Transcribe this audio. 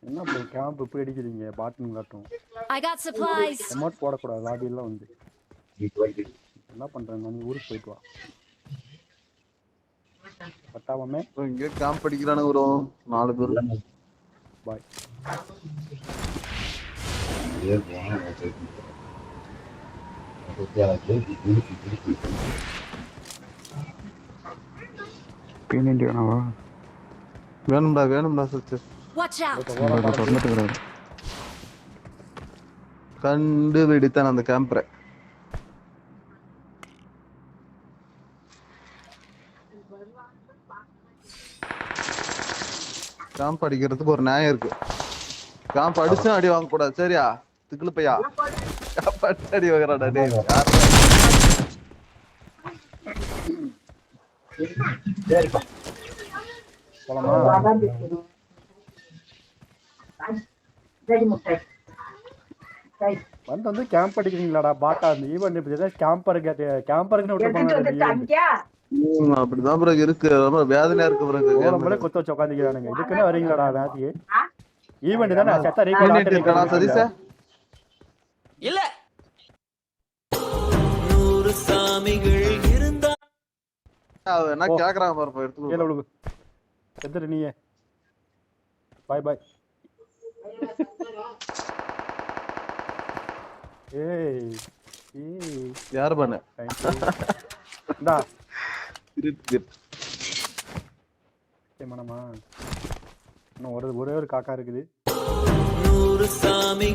என்ன bro camp இப்படி அடிக்கிறீங்க? பாட்டன் காட்டும். I got supplies. அமௌண்ட் போடக்கூடாது லாபியெல்லாம் வந்து. என்ன பண்றேன் நீ ஊருக்கு போயிட்டு வா. பட்டாவமே இங்க கேம்ப் அடிக்கிறானு ப்ரோ 4 பேர். பாய். பிஎன்டி வேணாவா? வேணும்டா சச்சு. Watch out. சொல்லிட்டு கண்டுபிடித்தான் அந்த கேம்பரை. கேம்ப் அடிக்கிறதுக்கு ஒரு நியாயம் இருக்கு. கேம்ப் அடிச்சும் அடி வாங்க கூடாது சரியா? திக்குலு பையா கேம்ப் அடிச்சு அடி வாங்குறாடா டேய். சரிப்பா போலாமா? வந்து கேம்ப் அடிக்கிறீங்களாடா பாட்டா? அந்த ஈவெண்ட் இப்படி கேம்பருக்குன்னு விட்டு போனாங்க. அப்படிதான் ப்ரோ இருக்கு. ரொம்ப வேதனையா இருக்கு ப்ரோ. நம்மளே கொத்து வச்சு உட்காந்துக்கிறானுங்க. இதுக்குன்னு வரீங்களாடா மேட்ச்? ஈவெண்ட் தானே செட்டா ரீகால் சதீஷ் இல்ல 100 சாமிகள் இருந்தா என்ன கேக்குறான் பாரு எடுத்து கீழ விழுகு. எந்திர நீயே. பாய் பாய். ஏய் ஏய் யார் பண்ண? இந்தா இருக்கு மனமா இன்னும் ஒரே ஒரு காக்கா இருக்குது. 100 சாமி